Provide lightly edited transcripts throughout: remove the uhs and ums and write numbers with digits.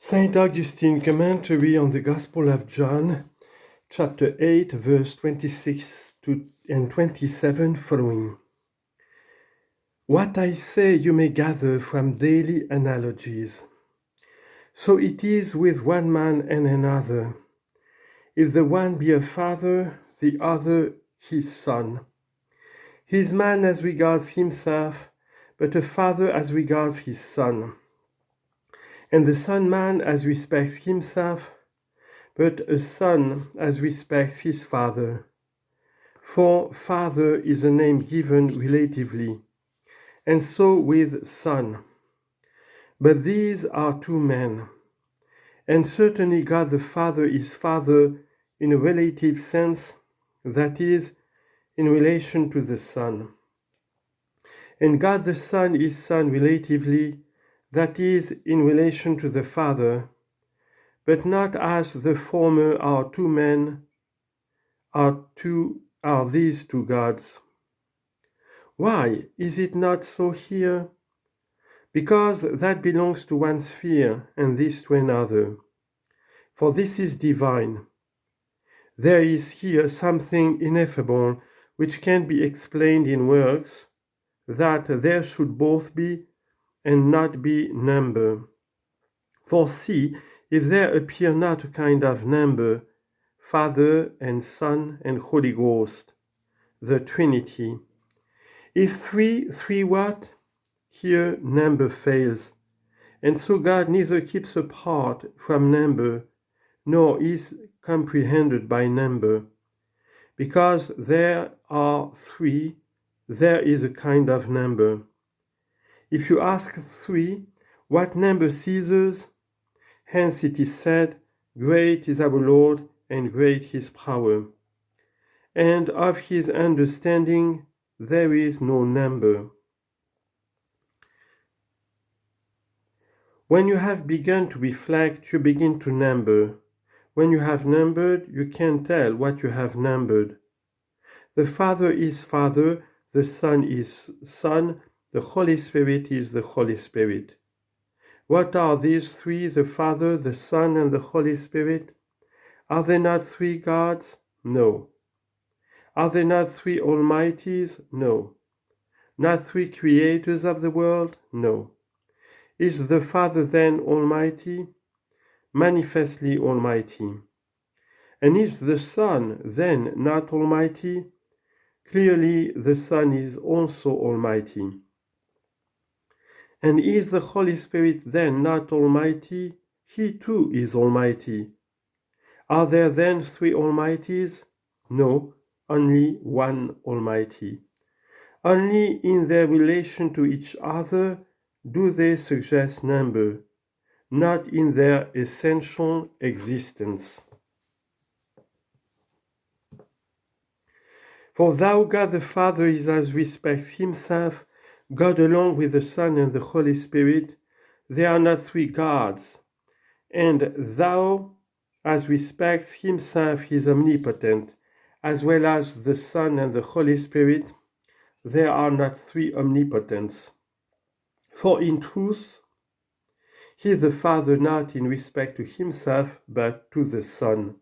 Saint Augustine commentary on the Gospel of John, chapter 8, verse 26 and 27 following. What I say you may gather from daily analogies. So it is with one man and another. If the one be a father, the other his son. He is man as regards himself, but a father as regards his son. And the son man as respects himself, but a son as respects his father. For father is a name given relatively, and so with son. But these are two men, and certainly God the Father is Father in a relative sense, that is, in relation to the Son. And God the Son is Son relatively, that is, in relation to the Father, but not as the former are two men, are these two gods. Why is it not so here? Because that belongs to one sphere and this to another. For this is divine. There is here something ineffable which can be explained in works, that there should both be and not be number. For see, if there appear not a kind of number, Father and Son and Holy Ghost, the Trinity. If three what? Here number fails, and so God neither keeps apart from number, nor is comprehended by number. Because there are three, there is a kind of number. If you ask three, what number ceases? Hence it is said, great is our Lord, and great his power. And of his understanding there is no number. When you have begun to reflect, you begin to number. When you have numbered, you can tell what you have numbered. The Father is Father, the Son is Son, the Holy Spirit is the Holy Spirit. What are these three, the Father, the Son, and the Holy Spirit? Are they not three gods? No. Are they not three Almighties? No. Not three creators of the world? No. Is the Father then Almighty? Manifestly Almighty. And is the Son then not Almighty? Clearly the Son is also Almighty. And is the Holy Spirit then not Almighty? He too is Almighty. Are there then three Almighties? No, only one Almighty. Only in their relation to each other do they suggest number, not in their essential existence. For thou, God the Father, is as respects himself, God along with the Son and the Holy Spirit. They are not three gods. And thou, as respects himself, is omnipotent, as well as the Son and the Holy Spirit. There are not three omnipotents. For in truth, he is the Father not in respect to himself, but to the Son.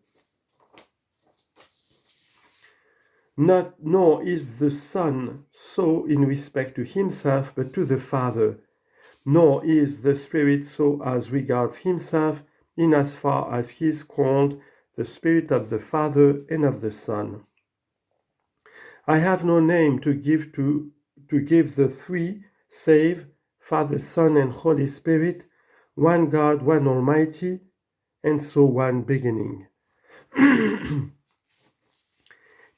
Nor is the Son so in respect to himself, but to the Father. Nor is the Spirit so as regards himself, in as far as he is called the Spirit of the Father and of the Son. I have no name to give the three, save Father, Son, and Holy Spirit, one God, one Almighty, and so one beginning.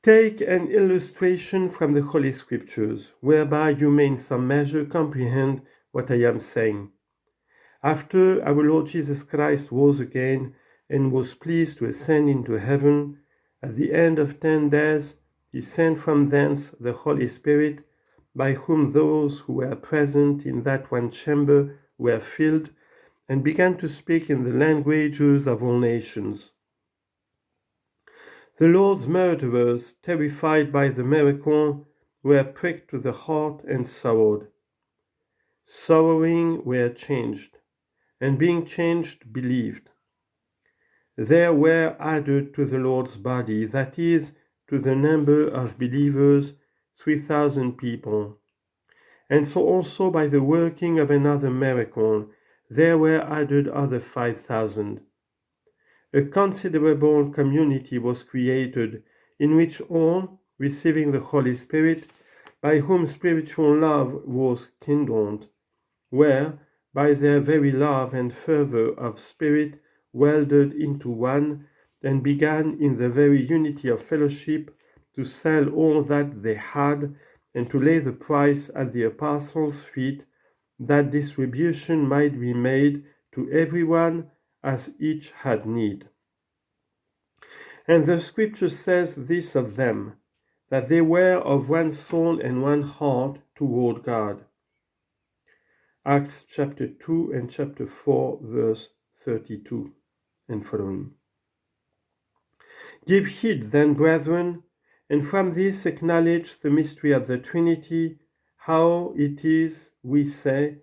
Take an illustration from the Holy Scriptures, whereby you may in some measure comprehend what I am saying. After our Lord Jesus Christ rose again and was pleased to ascend into heaven, at the end of 10 days, he sent from thence the Holy Spirit, by whom those who were present in that one chamber were filled, and began to speak in the languages of all nations. The Lord's murderers, terrified by the miracle, were pricked to the heart and sorrowed. Sorrowing were changed. and being changed, believed. There were added to the Lord's body, that is, to the number of believers, 3,000 people. And so also by the working of another miracle, there were added other 5,000. A considerable community was created, in which all, receiving the Holy Spirit, by whom spiritual love was kindled, were, by their very love and fervour of spirit, welded into one, and began in the very unity of fellowship to sell all that they had, and to lay the price at the apostles' feet, that distribution might be made to everyone as each had need. And the Scripture says this of them, that they were of one soul and one heart toward God. Acts chapter 2 and chapter 4, verse 32 and following. Give heed then, brethren, and from this acknowledge the mystery of the Trinity, how it is, we say,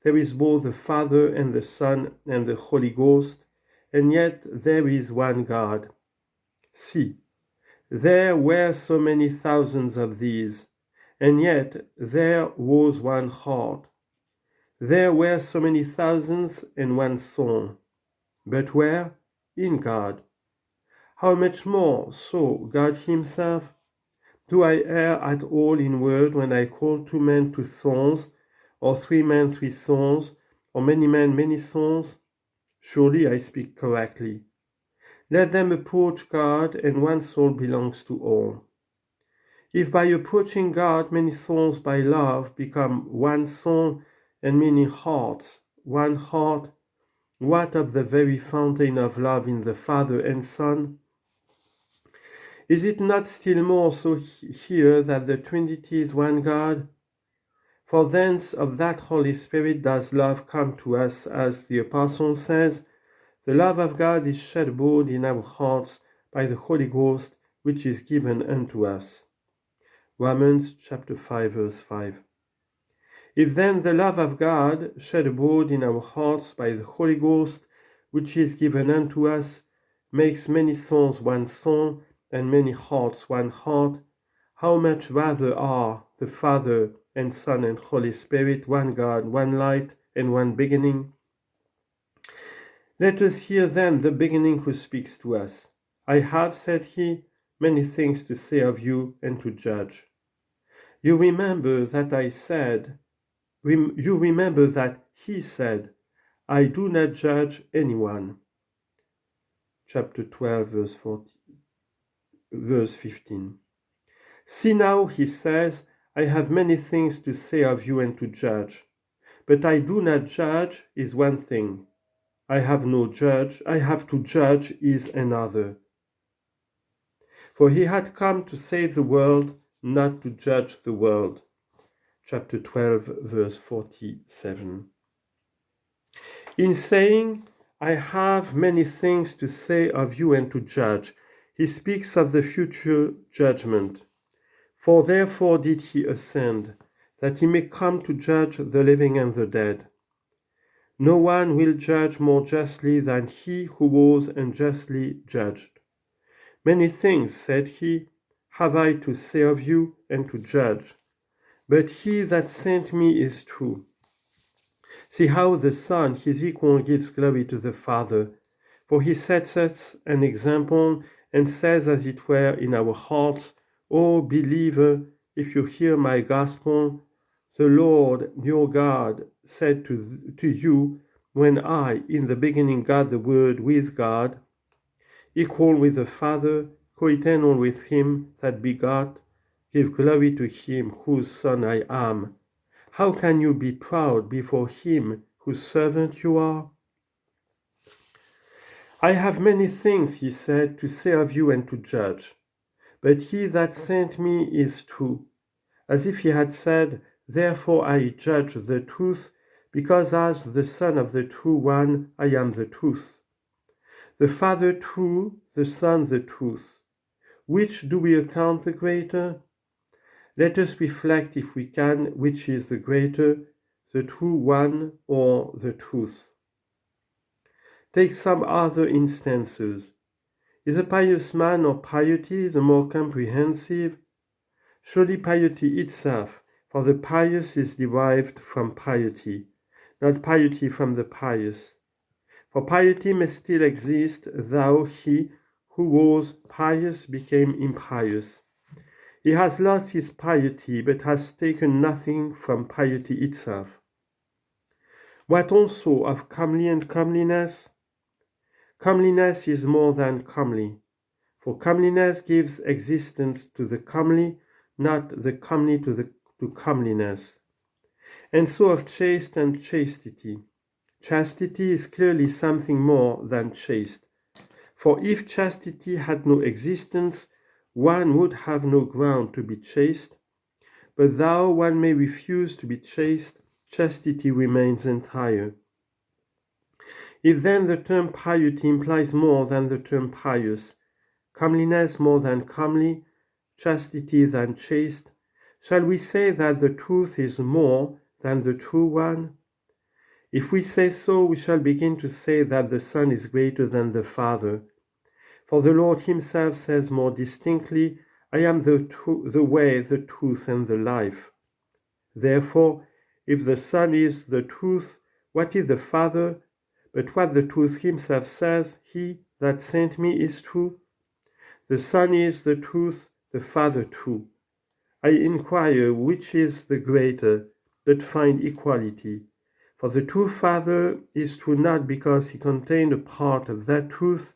there is both the Father and the Son and the Holy Ghost, and yet there is one God. See, there were so many thousands of these, and yet there was one heart. There were so many thousands and one soul. But where? In God. How much more so God himself? Do I err at all in word when I call 2 men 2 souls, or 3 men 3 souls, or many men many souls? Surely I speak correctly. Let them approach God, and one soul belongs to all. If by approaching God many souls by love become one soul, and many hearts one heart, what of the very fountain of love in the Father and Son? Is it not still more so here that the Trinity is one God? For thence of that Holy Spirit does love come to us, as the Apostle says, the love of God is shed abroad in our hearts by the Holy Ghost, which is given unto us. Romans chapter 5, verse 5. If then the love of God, shed abroad in our hearts by the Holy Ghost, which is given unto us, makes many souls one soul, and many hearts one heart, how much rather are the Father and Son and Holy Spirit one God, one light, and one beginning? Let us hear then the beginning who speaks to us. I have, said he, many things to say of you and to judge. You remember that he said, I do not judge anyone. Chapter 12, verse 15. See now, he says, I have many things to say of you and to judge. But I do not judge is one thing. I have to judge is another. For he had come to save the world, not to judge the world. Chapter 12, verse 47. In saying, I have many things to say of you and to judge, he speaks of the future judgment. For therefore did he ascend, that he may come to judge the living and the dead. No one will judge more justly than he who was unjustly judged. Many things, said he, have I to say of you and to judge, but he that sent me is true. See how the Son, his equal, gives glory to the Father, for he sets us an example and says as it were in our hearts, O believer, if you hear my gospel, the Lord your God said to you, when I in the beginning got the word with God, equal with the Father, co-eternal with him that begot, give glory to him whose Son I am. How can you be proud before him whose servant you are? I have many things, he said, to say of you and to judge. But he that sent me is true, as if he had said, therefore I judge the truth, because as the Son of the true one, I am the truth. The Father true, the Son the truth. Which do we account the greater? Let us reflect, if we can, which is the greater, the true one or the truth. Take some other instances. Is a pious man or piety the more comprehensive? Surely piety itself, for the pious is derived from piety, not piety from the pious. For piety may still exist, though he who was pious became impious. He has lost his piety, but has taken nothing from piety itself. What also of comely and comeliness? Comeliness is more than comely, for comeliness gives existence to the comely, not the comely to comeliness. And so of chaste and chastity. Chastity is clearly something more than chaste. For if chastity had no existence, one would have no ground to be chaste. But though one may refuse to be chaste, chastity remains entire. If then the term piety implies more than the term pious, comeliness more than comely, chastity than chaste, shall we say that the truth is more than the true one? If we say so, we shall begin to say that the Son is greater than the Father. For the Lord himself says more distinctly, I am the way, the truth, and the life. Therefore, if the Son is the truth, what is the Father? But what the truth himself says, he that sent me is true. The Son is the truth, the Father true. I inquire which is the greater, but find equality. For the true Father is true not because he contained a part of that truth,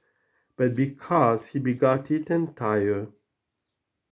but because he begot it entire.